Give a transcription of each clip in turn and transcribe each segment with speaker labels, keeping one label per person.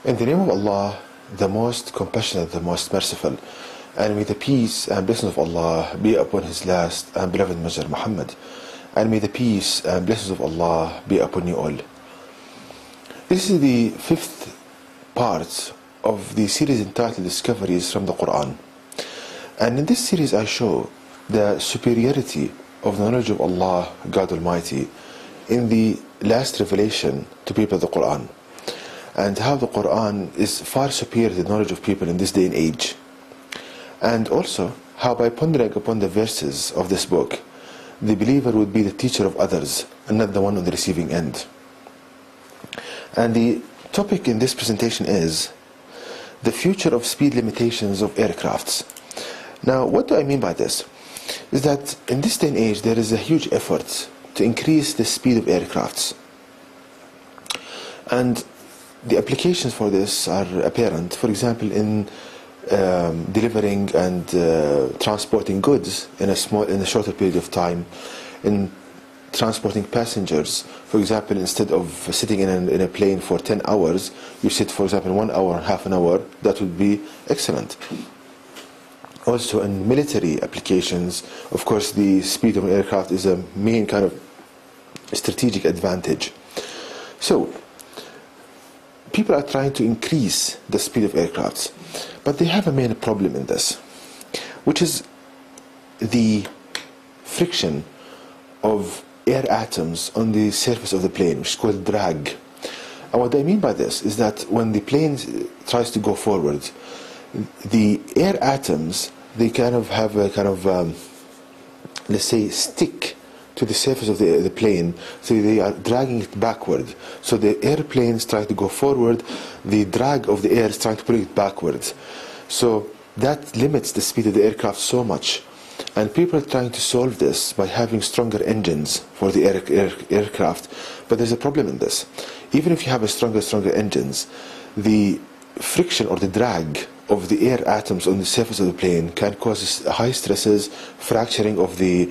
Speaker 1: In the name of Allah, the most compassionate, the most merciful, and may the peace and blessings of Allah be upon His last and beloved Messenger Muhammad, and may the peace and blessings of Allah be upon you all. This is the fifth part of the series entitled Discoveries from the Quran. And in this series I show the superiority of the knowledge of Allah, God Almighty, in the last revelation to people of the Quran, and how the Quran is far superior to the knowledge of people in this day and age. And also how by pondering upon the verses of this book, the believer would be the teacher of others and not the one on the receiving end. And the topic in this presentation is the future of speed limitations of aircrafts. Now, what do I mean by this? Is that in this day and age there is a huge effort to increase the speed of aircrafts. And the applications for this are apparent. For example, in delivering and transporting goods in a shorter period of time, in transporting passengers. For example, instead of sitting in a plane for 10 hours, you sit, for example, 1 hour, half an hour. That would be excellent. Also, in military applications, of course, the speed of an aircraft is a main kind of strategic advantage. So, people are trying to increase the speed of aircrafts, but they have a main problem in this, which is the friction of air atoms on the surface of the plane, which is called drag. And what I mean by this is that when the plane tries to go forward, the air atoms, they kind of have a kind of, let's say, stick to the surface of the plane, so they are dragging it backward. So the airplane is trying to go forward, the drag of the air is trying to pull it backwards. So that limits the speed of the aircraft so much. And people are trying to solve this by having stronger engines for the aircraft. But there's a problem in this. Even if you have a stronger engines, the friction or the drag of the air atoms on the surface of the plane can cause high stresses, fracturing of the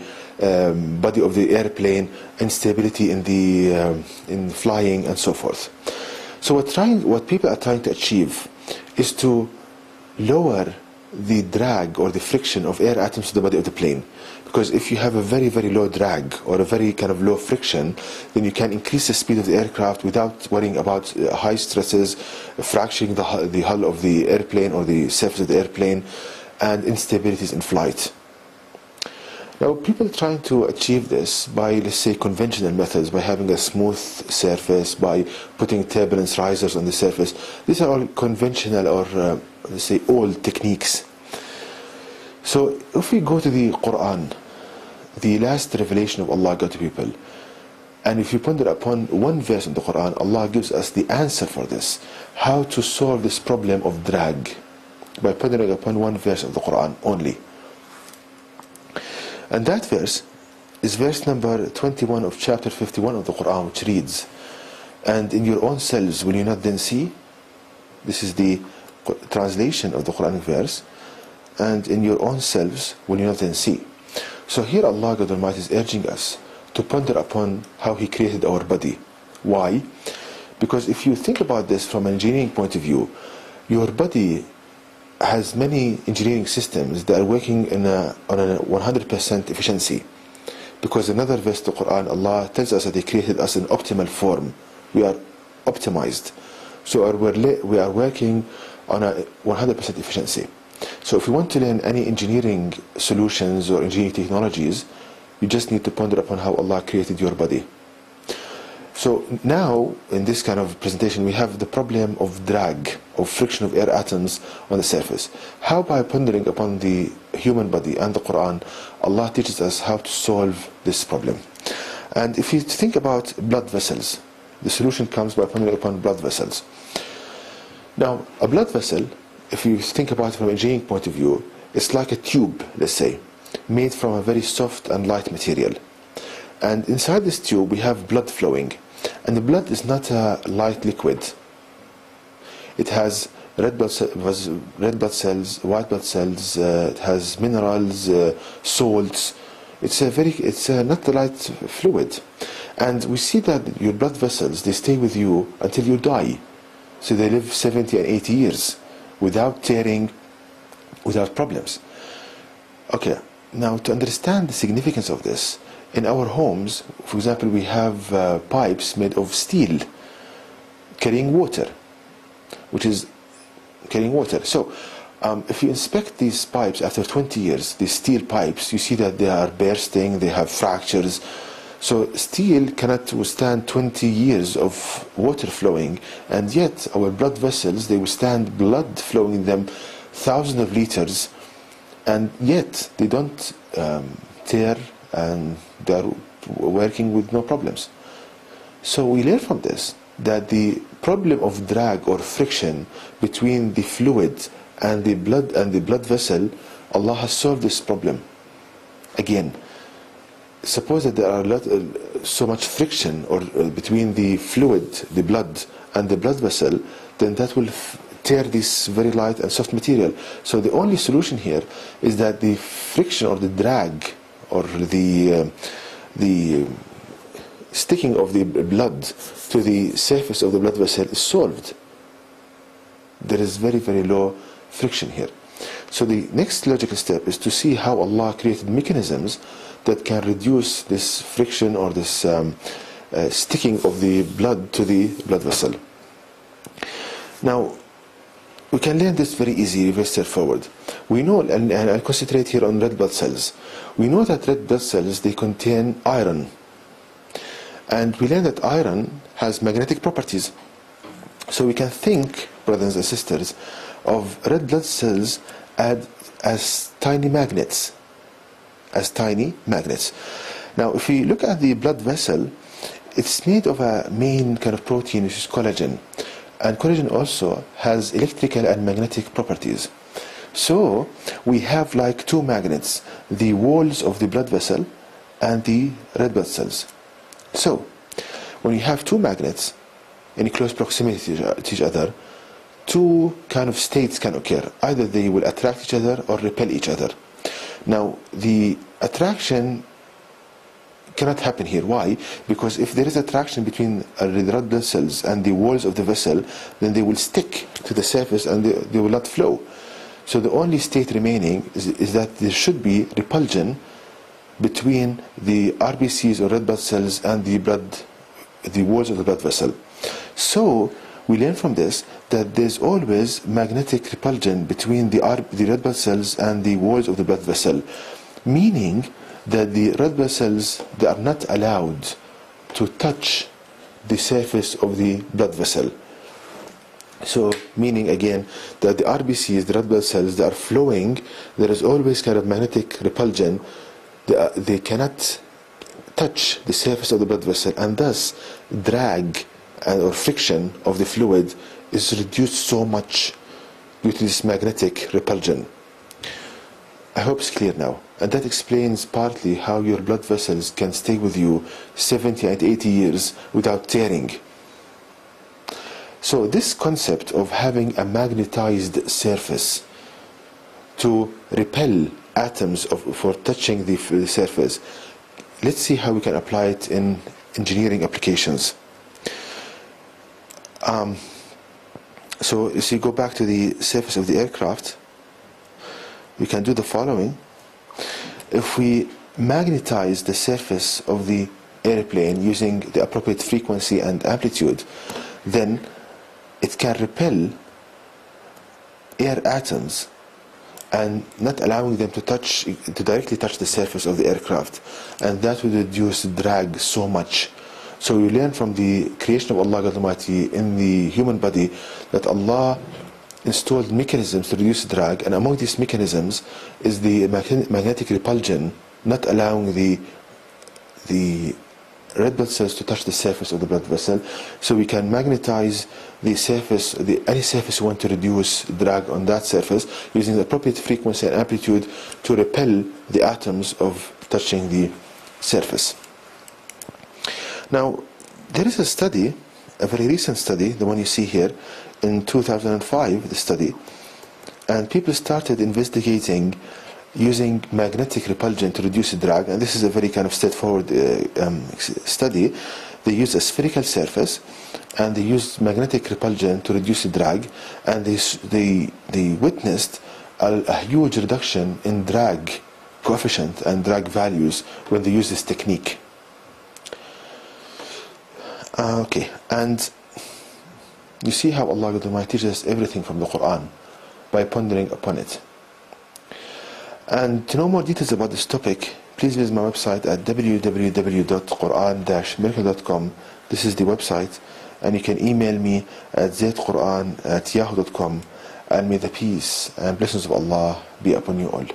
Speaker 1: body of the airplane, instability in flying, and so forth. So what people are trying to achieve is to lower the drag or the friction of air atoms to the body of the plane. Because if you have a very, very low drag or a very kind of low friction, then you can increase the speed of the aircraft without worrying about high stresses, fracturing the hull of the airplane or the surface of the airplane, and instabilities in flight. Now, people trying to achieve this by, let's say, conventional methods, by having a smooth surface, by putting turbulence risers on the surface. These are all conventional or, let's say, old techniques. So, if we go to the Quran, the last revelation of Allah got to people, and if you ponder upon one verse in the Quran, Allah gives us the answer for this, how to solve this problem of drag, by pondering upon one verse of the Quran only. And that verse is verse number 21 of chapter 51 of the Quran, which reads, "And in your own selves will you not then see?" This is the translation of the Quranic verse. "And in your own selves will you not then see?" So here Allah God Almighty is urging us to ponder upon how He created our body. Why? Because if you think about this from an engineering point of view, your body has many engineering systems that are working on a 100% efficiency. Because another verse of the Quran, Allah tells us that He created us in optimal form. We are optimized. So we are working on a 100% efficiency. So if you want to learn any engineering solutions or engineering technologies, you just need to ponder upon how Allah created your body. So now, in this kind of presentation, we have the problem of drag, of friction of air atoms on the surface. How, by pondering upon the human body and the Quran, Allah teaches us how to solve this problem. And if you think about blood vessels, the solution comes by pondering upon blood vessels. Now, a blood vessel, if you think about it from an engineering point of view, it's like a tube, let's say, made from a very soft and light material. And inside this tube we have blood flowing. And the blood is not a light liquid. It has red blood cells, white blood cells, it has minerals, salts. It's not a light fluid. And we see that your blood vessels, they stay with you until you die. So they live 70 and 80 years without tearing, without problems. Okay, now to understand the significance of this, in our homes, for example, we have pipes made of steel carrying water, which is carrying water. So if you inspect these pipes after 20 years, these steel pipes, you see that they are bursting, they have fractures. So steel cannot withstand 20 years of water flowing, and yet our blood vessels, they withstand blood flowing in them thousands of liters, and yet they don't tear, and they're working with no problems. So we learn from this that the problem of drag or friction between the fluid and the blood vessel, Allah has solved this problem. Again, suppose that there are so much friction or between the fluid, the blood, and the blood vessel, then that will tear this very light and soft material. So the only solution here is that the friction or the drag or the sticking of the blood to the surface of the blood vessel is solved. There is very, very low friction here. So the next logical step is to see how Allah created mechanisms that can reduce this friction or this sticking of the blood to the blood vessel. Now, we can learn this very easy, very straightforward. We know, and I'll concentrate here on red blood cells. We know that red blood cells, they contain iron. And we learn that iron has magnetic properties. So we can think, brothers and sisters, of red blood cells as tiny magnets. As tiny magnets. Now, if we look at the blood vessel, it's made of a main kind of protein, which is collagen. And collagen also has electrical and magnetic properties. So we have like two magnets, the walls of the blood vessel and the red blood cells. So when you have two magnets in close proximity to each other, two kind of states can occur. Either they will attract each other or repel each other. Now, the attraction cannot happen here. Why? Because if there is attraction between the red blood cells and the walls of the vessel, then they will stick to the surface and they will not flow. So the only state remaining is that there should be repulsion between the RBCs or red blood cells and the walls of the blood vessel. So we learn from this that there's always magnetic repulsion between the red blood cells and the walls of the blood vessel, meaning that the red blood cells, they are not allowed to touch the surface of the blood vessel. So meaning again that the RBCs, the red blood cells, they are flowing, there is always kind of magnetic repulsion. They cannot touch the surface of the blood vessel, and thus drag or friction of the fluid is reduced so much due to this magnetic repulsion. I hope it's clear now. And that explains partly how your blood vessels can stay with you 70 and 80 years without tearing. So this concept of having a magnetized surface to repel atoms for touching the surface, let's see how we can apply it in engineering applications. So if you go back to the surface of the aircraft, we can do the following. If we magnetize the surface of the airplane using the appropriate frequency and amplitude, then it can repel air atoms and not allowing them to directly touch the surface of the aircraft, and that would reduce drag so much. So we learn from the creation of Allah God Almighty in the human body that Allah installed mechanisms to reduce drag, and among these mechanisms is the magnetic repulsion, not allowing the red blood cells to touch the surface of the blood vessel. So we can magnetize the surface, any surface we want to reduce drag on that surface using the appropriate frequency and amplitude to repel the atoms of touching the surface. Now, there is a study, a very recent study, the one you see here, in 2005, the study, and people started investigating using magnetic repulsion to reduce drag, and this is a very kind of straightforward study. They used a spherical surface, and they used magnetic repulsion to reduce the drag, and they witnessed a huge reduction in drag coefficient and drag values when they use this technique. Okay, and you see how Allah Almighty teaches us everything from the Quran by pondering upon it. And to know more details about this topic, please visit my website at www.quran-miracle.com. This is the website, and you can email me at zaidquran@yahoo.com. And may the peace and blessings of Allah be upon you all.